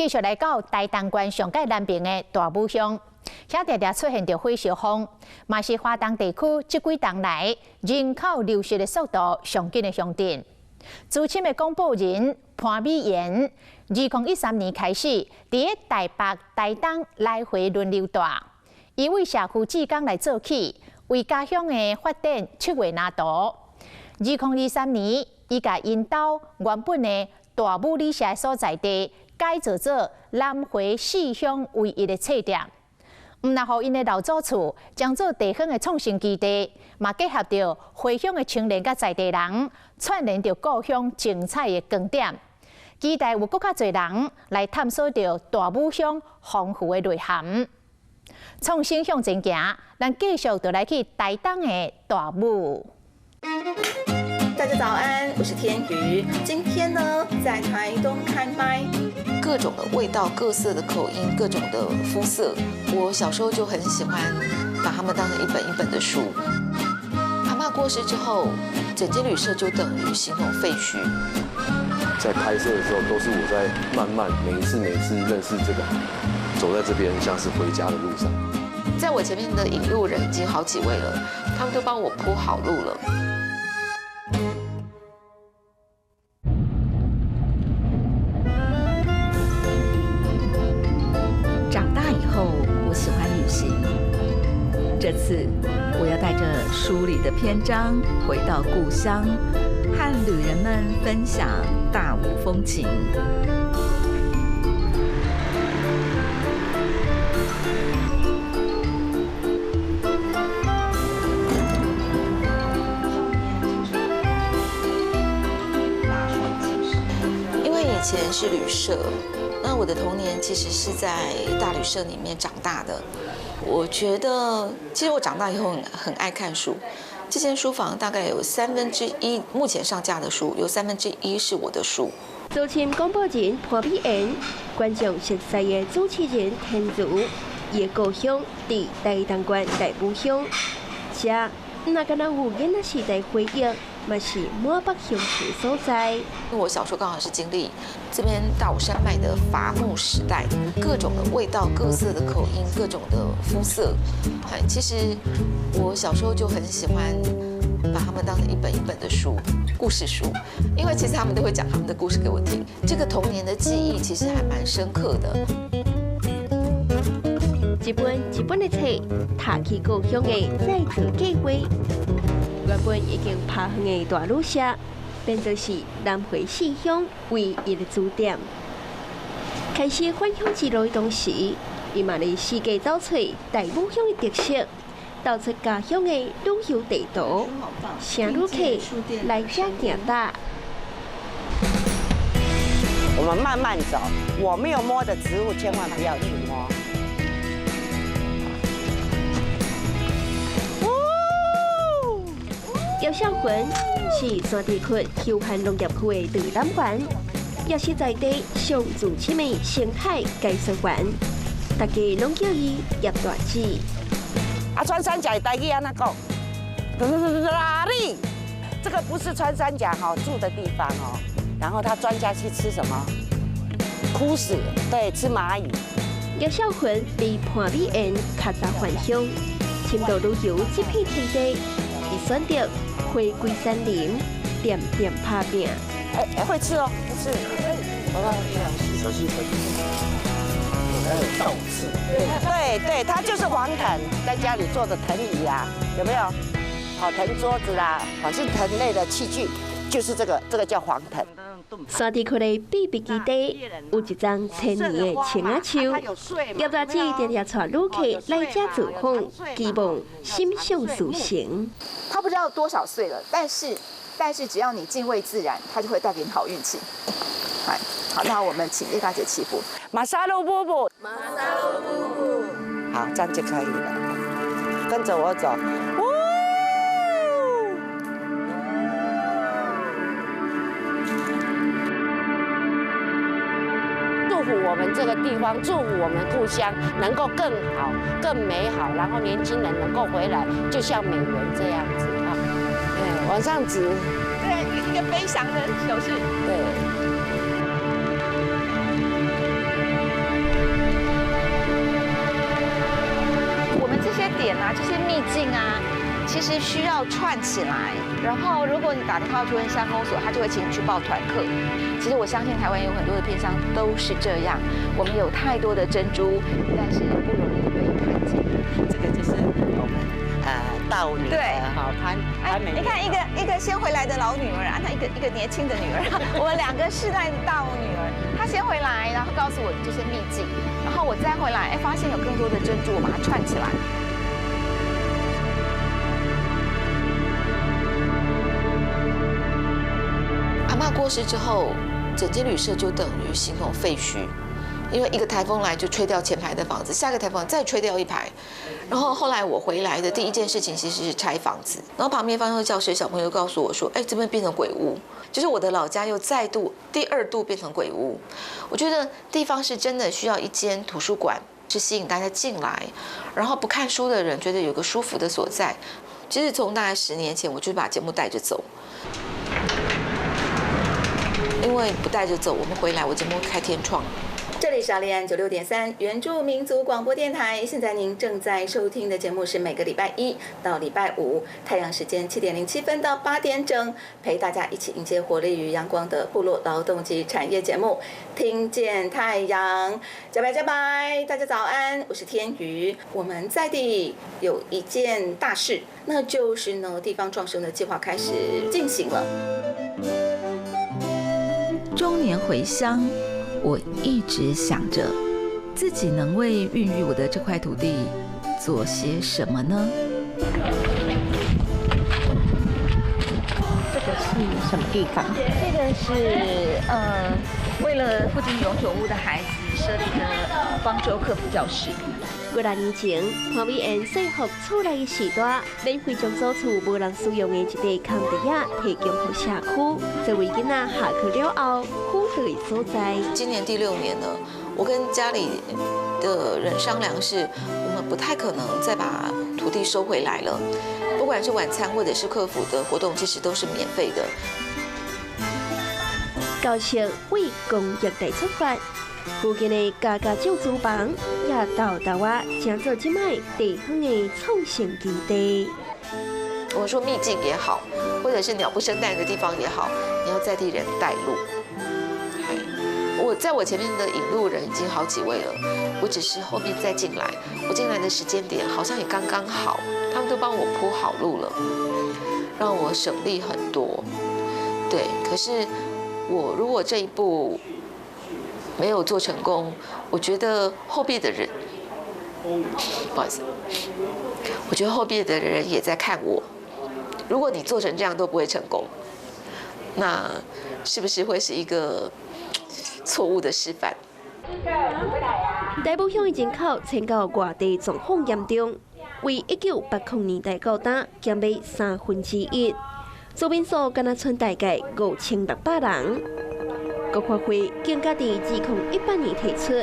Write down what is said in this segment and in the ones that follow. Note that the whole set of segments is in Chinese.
继续来到台东县上界南边的大武乡，遐常常出现着火烧风，嘛是华东地区这几年来人口流失的速度上紧的乡镇。资深的广播人潘美妍，2013年开始伫台北、台东来回轮流带，伊为社区志工来做起，为家乡的发展出维拿图。2023年，伊甲因兜原本的大武里社所在地改造做南回四乡唯一的册店，毋但互因的老祖厝将做地方的创新基地，嘛结合着回乡的青年甲在地人，串联着故乡精彩的光点。期待有更较侪人来探索着大武乡丰富的内涵。创新向前行，咱继续就来去台东的大武。大家早安，我是天瑜。今天呢，在台东开麦，各种的味道、各色的口音、各种的肤色，我小时候就很喜欢把它们当成一本一本的书。阿嬷过世之后，整间旅社就等于形同废墟。在拍摄的时候，都是我在慢慢每一次认识这个，走在这边像是回家的路上。在我前面的引路人已经好几位了，他们都帮我铺好路了。长大以后，我喜欢旅行。这次，我要带着书里的篇章回到故乡，和旅人们分享大武风情。因为以前是旅社。那我的童年其实是在大旅社里面长大的。我觉得，其实我长大以后很爱看书。这间书房大概有1/3，目前上架的书有1/3是我的书。资深广播人潘美妍，观众熟悉的主持人天如，伊的故乡伫台东县大武乡，这那敢若有囡仔时代回忆。嘛是满北乡村所在。我小时候刚好是经历这边大武山脉的伐木时代，各种的味道、各色的口音、各种的肤色。其实我小时候就很喜欢把它们当成一本一本的书，故事书，因为其实他们都会讲他们的故事给我听。这个童年的记忆其实还蛮深刻的。一本一本的册，读去故乡的再造计划。原本已经拍远的大旅社，变作是南回四乡唯一的据点。开始返乡之路的同时，伊嘛咧世界找找大武乡的特色，找出家乡的旅游地图，请旅客来这行搭。我们慢慢走，我没有摸的植物，千万不要去摸。叶小云是山地区休闲农业区的导览员，也是在地上自深的生态解说员，大家拢叫伊叶大姐。穿山甲的台语安怎讲？哪里？这个不是穿山甲住的地方哦。然后他专家去吃什么？枯死，对，吃蚂蚁。叶小云被潘美妍较早返乡，深度旅游这片土地，伊选择回归山林，点点打拼。会吃哦，不是。小心。还有倒刺。对，它就是黄藤，在家里做的藤椅啊，有没有？藤桌子啦，是藤类的器具，就是这个叫黄藤。山地区的秘密基地有一张1000年的青瓦树，叶大姐常常带旅客来这自访，希望心想事成。它不知道多少岁了，但是只要你敬畏自然，它就会带给你好运气。好，那我们请叶大姐祈福。马萨路布布，马萨路布布。好，这样就可以了。跟着我走。祝福我们这个地方，祝福我们故乡能够更好、更美好，然后年轻人能够回来，就像美人这样子啊。对，往上指。对，一个飞翔的手势。对。秘境啊，其实需要串起来。然后如果你打电话去问乡公所，他就会请你去报团课。其实我相信台湾有很多的片商都是这样，我们有太多的珍珠，但是不容易被看见。这个就是我们大女儿哈潘美。你看一个先回来的老女儿啊，那一个年轻的女儿，我们2个世代的大女儿，她先回来，然后告诉我这些秘境，然后我再回来，发现有更多的珍珠，我把它串起来。阿嬷过世之后，整间旅社就等于形同废墟。因为一个台风来就吹掉前排的房子，下个台风再吹掉1排，然后后来我回来的第一件事情其实是拆房子，然后旁边方舟教室的小朋友告诉我说，这边变成鬼屋，就是我的老家又再度第2度变成鬼屋。我觉得地方是真的需要一间图书馆，是吸引大家进来，然后不看书的人觉得有个舒服的所在。其实从大概10年前我就把节目带着走，因为不带着走，我们回来我节目开天窗。这里是阿里安96.3原住民族广播电台。现在您正在收听的节目是每个礼拜1到礼拜5太阳时间7点07分到8点整，陪大家一起迎接活力与阳光的部落劳动及产业节目。听见太阳，加拜加拜，大家早安，我是天瑜。我们在地有一件大事，那就是呢地方创生的计划开始进行了。中年回乡。我一直想着，自己能为孕育我的这块土地做些什么呢？这个是什么地方？这个是为了附近永久屋的孩子设立的方舟客服教室。几年前，潘美妍说服厝内的时代，免费将所处无人使用的一块空地啊提供给社区，作为囡仔下课了后苦乐的所在。今年第6年了，我跟家里的人商量是，我们不太可能再把土地收回来了，不管是晚餐或者是客服的活动，其实都是免费的。高雄为工业地出发。附近的家家酒厨房也豆啊，成做即卖地方的创新基地。我们说秘境也好，或者是鸟不生蛋的地方也好，你要在地人带路。我在我前面的引路人已经好几位了，我只是后面再进来。我进来的时间点好像也刚刚好，他们都帮我铺好路了，让我省力很多。对，可是我如果这一步没有做成功，我觉得后边的人，不好意思，我觉得后边的人也在看我。如果你做成这样都不会成功，那是不是会是一个错误的示范？大埔乡的人口迁到外地状况严重，为1980年代到达减少1/3，住民数敢若剩大概5600人。国发会更加伫2018年提出，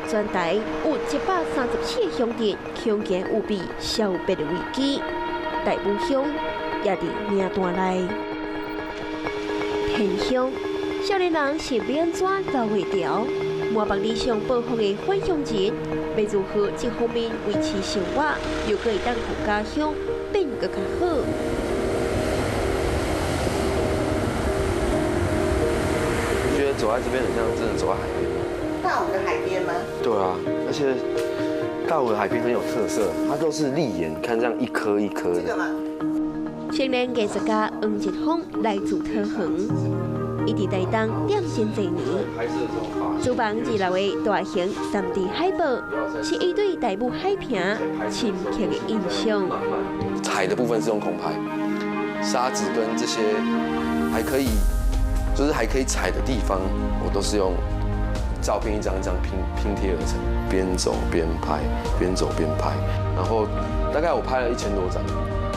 全台有137个乡镇恐惊有被消灭的危机，大埔乡也伫名单内。偏乡少年人是要安怎走会条？满帮理想报复的返乡人，要如何一方面维持生活，又可以当互家乡变更较好？走在这边很像真的走在海边。大武的海边吗？对啊，而且大武的海边很有特色，它都是立岩，看这样一颗一颗的。这个吗？青年艺术家黄一峰来自桃园，伊伫台东点真侪年。主办2月的大型3D 海报，是伊对大埔海坪深刻的印象。海的部分是用空拍，沙子跟这些还可以。就是还可以踩的地方，我都是用照片一张一张拼贴而成，边走边拍，边走边拍，然后大概我拍了1000多张。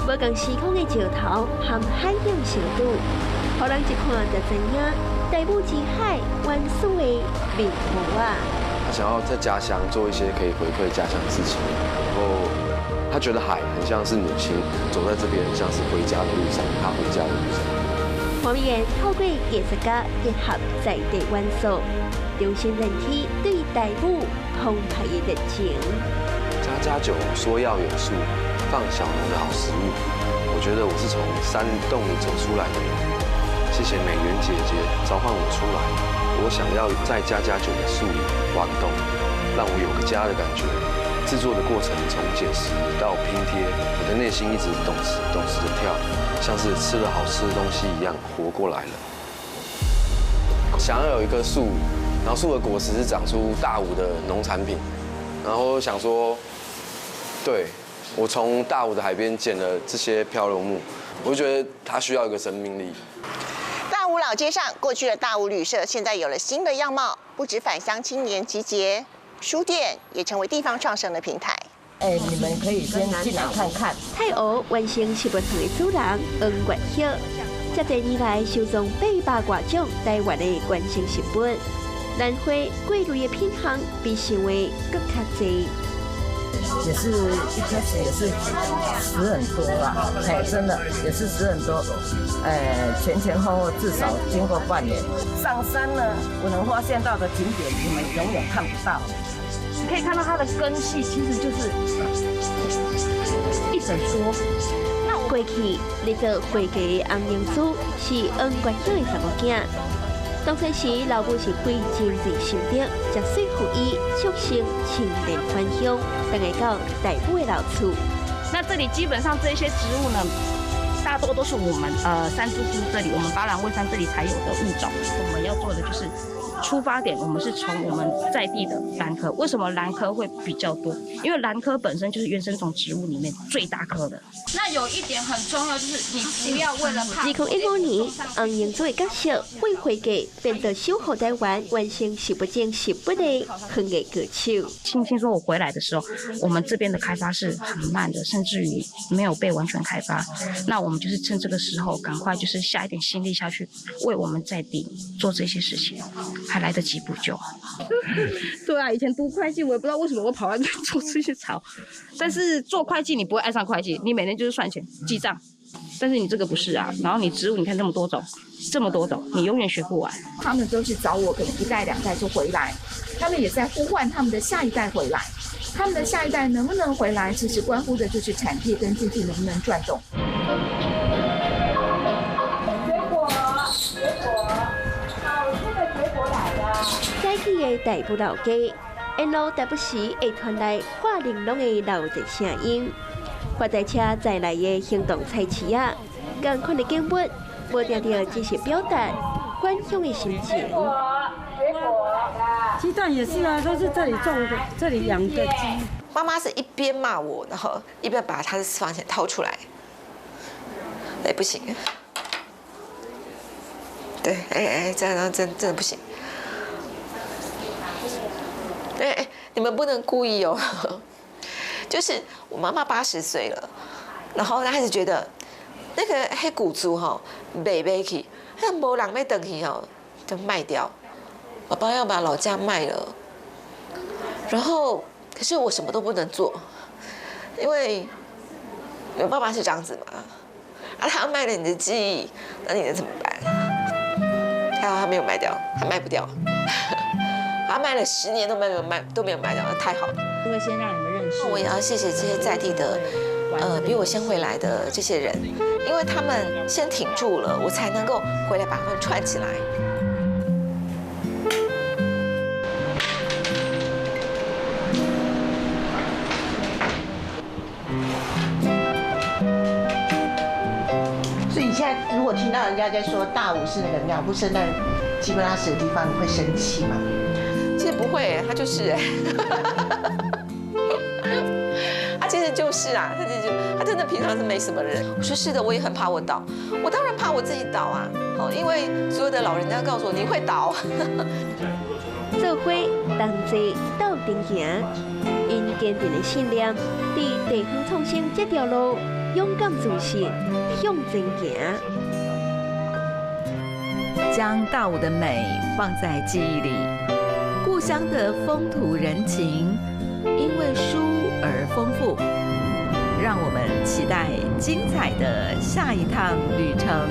无共时空的石头和海洋相拄，互人一看就知影大埔之海原始的面貌啊。他想要在家乡做一些可以回馈家乡的事情，然后他觉得海很像是母亲走在这边，很像是回家的路上，他回家的路上。黄美妍透过艺术家结合在地元素，重新燃起对大埔澎湃的热情。家家酒说要有树，放小农的好食物。我觉得我是从山洞里走出来的人。谢谢美媛姐姐召唤我出来，我想要在家家酒的树里挖个洞，让我有个家的感觉。制作的过程从捡拾到拼贴，我的内心一直咚哧咚哧的跳，像是吃了好吃的东西一样活过来了。想要有一棵树，然后树的果实是长出大武的农产品，然后想说，对，我从大武的海边捡了这些漂流木，我就觉得它需要一个生命力。大武老街上，过去的大武旅社现在有了新的样貌，不止返乡青年集结，书店也成为地方创生的平台。你们可以先进来看看。太湖完成食物堂的主人黄月晓，这多年来收藏800多种台湾的原生食品，兰花、桂类的品项比想的更较多。也是一开始也是死很多啦，真的也是死很多，前后至少经过半年。上山呢，我能发现到的景点，你们永远看不到。你可以看到它的根系，其实就是一整桌。过去，你做会计的红英珠是黄月晓的查某囝。当初时，老母是费尽人心力，食水互伊，促成青年返乡，等下到台北的老厝。那这里基本上这些植物呢，大多都是我们山猪窟这里，我们巴兰卫山这里才有的物种。我们要做的就是出发点，我们是从我们在地的兰科。为什么兰科会比较多？因为兰科本身就是原生种植物里面最大颗的。那有一点很重要，就是你不要为了怕。2015年，黄英珠的角色为会计变得守护台湾完成食物种食物的行业歌手。听说我回来的时候，我们这边的开发是很慢的，甚至于没有被完全开发。那我们就是趁这个时候，赶快就是下一点心力下去，为我们在地做这些事情。还来得及补救。对啊，以前读会计，我也不知道为什么我跑来做这些草。但是做会计，你不会爱上会计，你每天就是算钱、记账。但是你这个不是啊，然后你植物，你看这么多种，你永远学不完。他们都是找我，可能1代2代就回来，他们也在呼唤他们的下一代回来。他们的下一代能不能回来，其实关乎的就是产业跟经济能不能转动。早起的台北老街，沿路时不时会传来画玲珑的闹热声音。发财车载来的行动菜市啊，同款的景物，无定定只是表达返乡的心情。鸡蛋也是啊，都是这里种的，这里养的鸡。妈妈是一边骂我，然后一边把她的私房钱掏出来。哎，不行。对，这样真的不行。你们不能故意哦。就是我妈妈80岁了，然后她开始觉得那个黑古猪哈卖去，那没人要等去哦，就卖掉。爸爸要把老家卖了，然后可是我什么都不能做，因为我爸爸是这样子嘛，他要卖了你的记忆，那你能怎么办？还好他没有卖掉，他卖不掉。他卖了10年都没有卖掉，太好了。因为先让你们认识。我也要谢谢这些在地的，比我先回来的这些人，因为他们先挺住了，我才能够回来把他们串起来。所以你现在如果听到人家在说大武是那个鸟不生蛋、鸡不拉屎的地方，你会生气吗？其实不会，他就是他其实就是啊，他真的平常是没什么人。我说是的，我也很怕我倒，我当然怕我自己倒啊，因为所有的老人家告诉我你会倒。做伙同齐斗阵行，因坚定的信念，在地方创新这条路勇敢自信向前行。将大武的美放在记忆里，故乡的风土人情因为书而丰富，让我们期待精彩的下一趟旅程。